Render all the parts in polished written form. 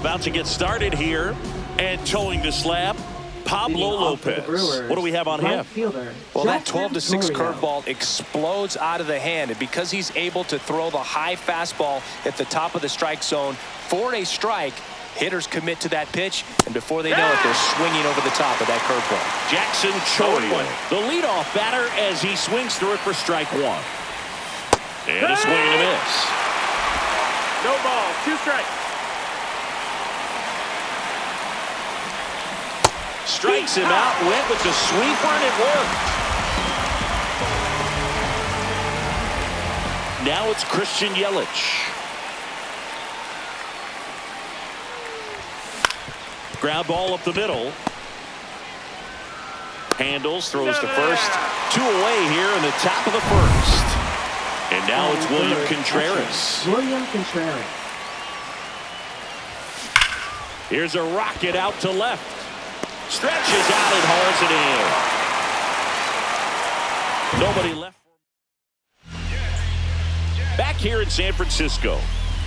about to get started here. And towing the slab, Pablo Lopez. What do we have on him? Well, that 12-6 curveball explodes out of the hand. And because he's able to throw the high fastball at the top of the strike zone for a strike, hitters commit to that pitch, and before they know it, they're swinging over the top of that curveball. Jackson Choria, the leadoff batter, as he swings through it for strike one. And a swing and a miss. No ball, 2 strikes. Strikes him out, went with the sweeper, and it worked. Now it's Christian Yelich. Ground ball up the middle. Handles, throws to first. 2 away here in the top of the first. And now it's William Contreras. Here's a rocket out to left. Stretches out and hauls it in. Nobody left. Back here in San Francisco.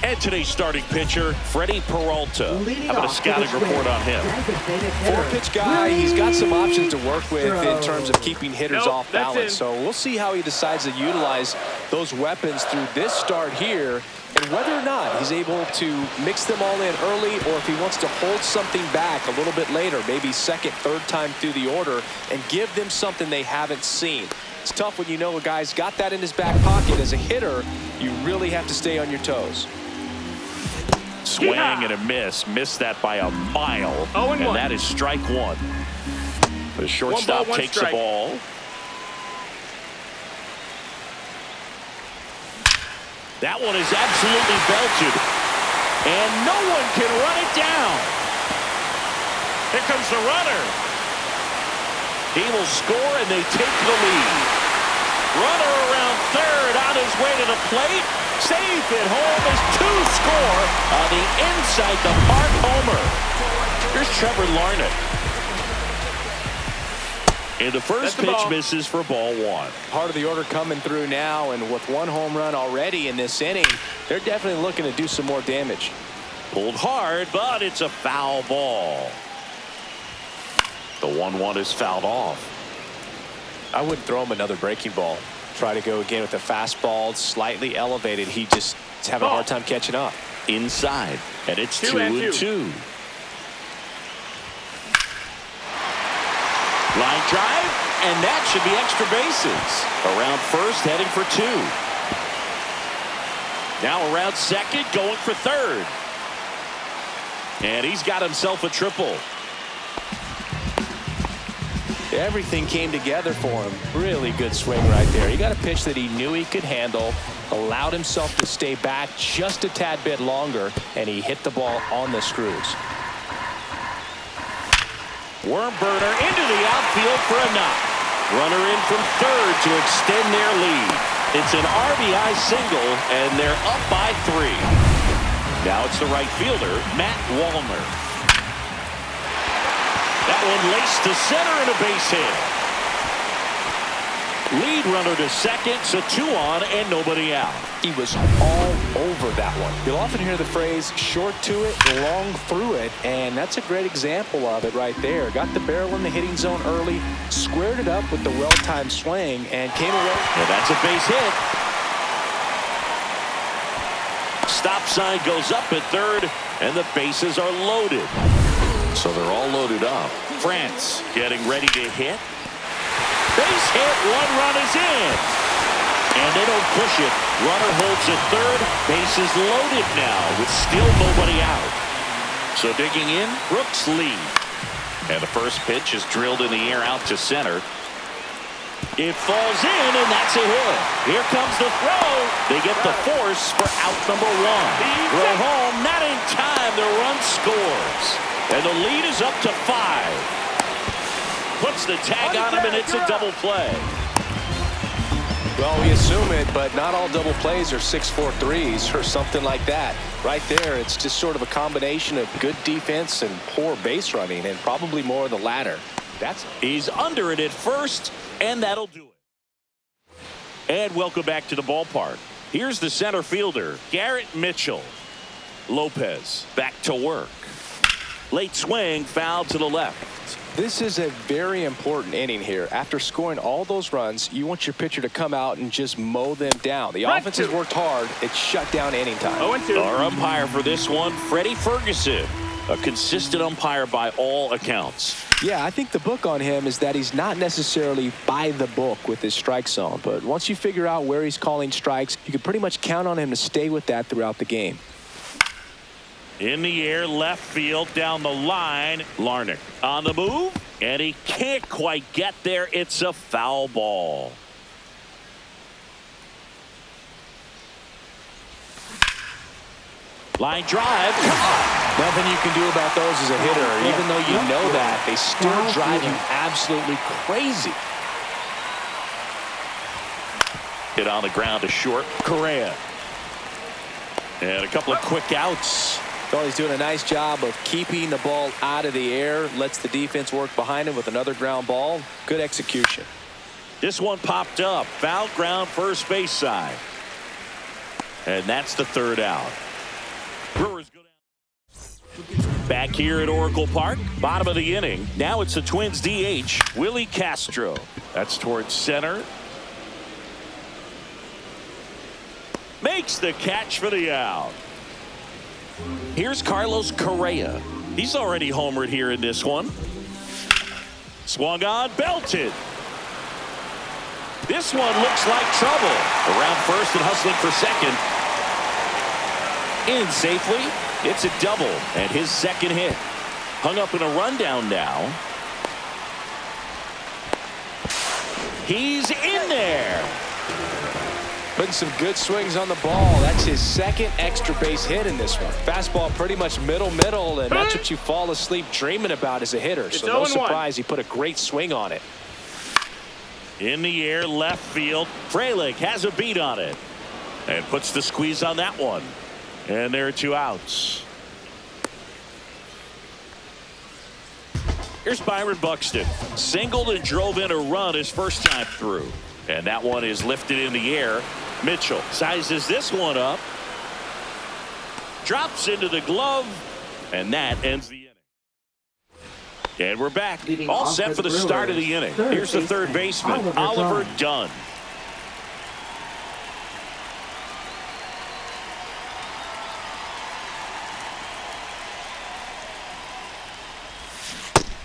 And today's starting pitcher, Freddie Peralta. How about a scouting report on him? 4-pitch guy. He's got some options to work with in terms of keeping hitters off balance. So we'll see how he decides to utilize those weapons through this start here, and whether or not he's able to mix them all in early, or if he wants to hold something back a little bit later, maybe second, third time through the order, and give them something they haven't seen. It's tough when you know a guy's got that in his back pocket. As a hitter, you really have to stay on your toes. Swing and a miss. Missed that by a mile. And that is strike one. The shortstop takes the ball. That one is absolutely belted. And no one can run it down. Here comes the runner. He will score, and they take the lead. Runner around third on his way to the plate. Safe at home as 2 score on the inside the park homer. Here's Trevor Larnett. And the first pitch misses for ball 1. Part of the order coming through now, and with 1 home run already in this inning, they're definitely looking to do some more damage. Pulled hard, but it's a foul ball. The 1-1 is fouled off. I wouldn't throw him another breaking ball. Try to go again with the fastball, slightly elevated. He just is having a hard time catching up. Inside, and it's 2-2. Line drive, and that should be extra bases. Around first, heading for 2. Now around second, going for third. And he's got himself a triple. Everything came together for him. Really good swing right there. He got a pitch that he knew he could handle, allowed himself to stay back just a tad bit longer, and he hit the ball on the screws. Worm burner into the outfield for a knock. Runner in from third to extend their lead. It's an RBI single, and they're up by 3. Now it's the right fielder, Matt Wallner. That one laced to center and a base hit. Lead runner to second, so 2 on and nobody out. He was all over that one. You'll often hear the phrase short to it, long through it, and that's a great example of it right there. Got the barrel in the hitting zone early, squared it up with the well-timed swing, and came away. And that's a base hit. Stop sign goes up at third, and the bases are loaded. So they're all loaded up. France getting ready to hit. Base hit, 1 run is in. And they don't push it. Runner holds at third. Bases loaded now with still nobody out. So digging in, Brooks Lee. And the first pitch is drilled in the air out to center. It falls in, and that's a hit. Here comes the throw. They get the force for out number 1. Throw home, not in time. The run scores. And the lead is up to 5. Puts the tag on him, and it's a double play. Well, we assume it, but not all double plays are 6-4 threes or something like that. Right there, it's just sort of a combination of good defense and poor base running, and probably more of the latter. He's under it at first, and that'll do it. And welcome back to the ballpark. Here's the center fielder, Garrett Mitchell. Lopez back to work. Late swing, foul to the left. This is a very important inning here. After scoring all those runs, you want your pitcher to come out and just mow them down. The offense has worked hard. It's shut down inning time. 0-2. Our umpire for this one, Freddie Ferguson. A consistent umpire by all accounts. Yeah, I think the book on him is that he's not necessarily by the book with his strike zone. But once you figure out where he's calling strikes, you can pretty much count on him to stay with that throughout the game. In the air, left field, down the line. Larnach on the move, and he can't quite get there. It's a foul ball. Line drive. Nothing you can do about those as a hitter. Even though you know that, they still drive you absolutely crazy. Hit on the ground to short. Correa. And a couple of quick outs. Well, he's doing a nice job of keeping the ball out of the air. Lets the defense work behind him with another ground ball. Good execution. This one popped up. Foul ground, first base side. And that's the third out. Brewers go down. Back here at Oracle Park, bottom of the inning. Now it's the Twins DH, Willie Castro. That's towards center. Makes the catch for the out. Here's Carlos Correa. He's already homered here in this one. Swung on, belted. This one looks like trouble. Around first and hustling for second. In safely. It's a double and his second hit. Hung up in a rundown now. He's in there. Putting some good swings on the ball. That's his second extra base hit in this one. Fastball pretty much middle, and that's what you fall asleep dreaming about as a hitter. So no surprise he put a great swing on it. In the air, left field. Frelick has a beat on it and puts the squeeze on that one. And there are two outs. Here's Byron Buxton. Singled and drove in a run his first time through. And that one is lifted in the air. Mitchell sizes this one up. Drops into the glove. And that ends the inning. And we're back. All set for the start of the inning. Here's the third baseman, Oliver Dunn.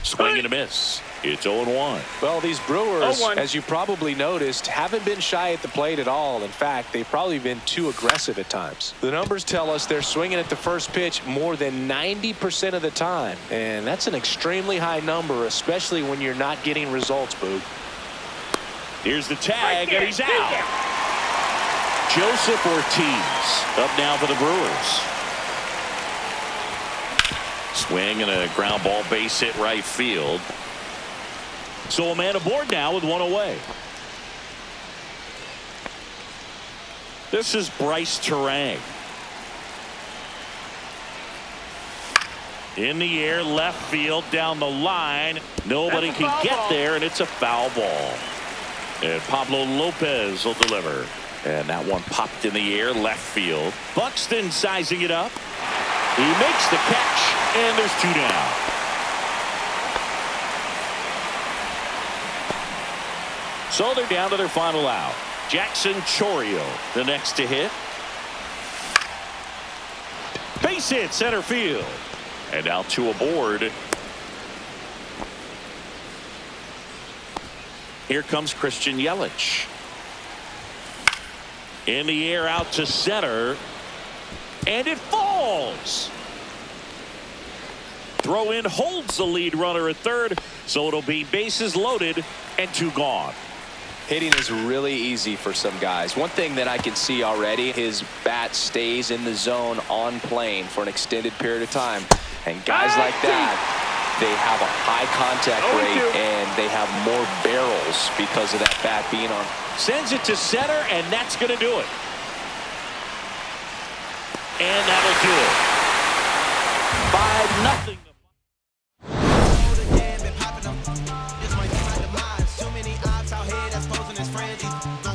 Swing and a miss. It's 0-1. Well, these Brewers, 0-1. as you probably noticed, haven't been shy at the plate at all. In fact, they've probably been too aggressive at times. The numbers tell us they're swinging at the first pitch more than 90% of the time. And that's an extremely high number, especially when you're not getting results, Boog. Here's the tag, and he's out. Joseph Ortiz up now for the Brewers. Swing and a ground ball base hit right field. So a man aboard now with one away. This is Bryce Terang. In the air, left field, down the line. Nobody can get there, and it's a foul ball. And Pablo Lopez will deliver. And that one popped in the air, left field. Buxton sizing it up. He makes the catch, and there's two down. So they're down to their final out. Jackson Chourio, the next to hit. Base hit, center field. And now two aboard. Here comes Christian Yelich. In the air, out to center. And it falls. Throw in holds the lead runner at third. So it'll be bases loaded and two gone. Hitting is really easy for some guys. One thing that I can see already, his bat stays in the zone on plane for an extended period of time. And guys like that, they have a high contact rate and they have more barrels because of that bat being on. Sends it to center, and that's going to do it. And that'll do it. 5-0.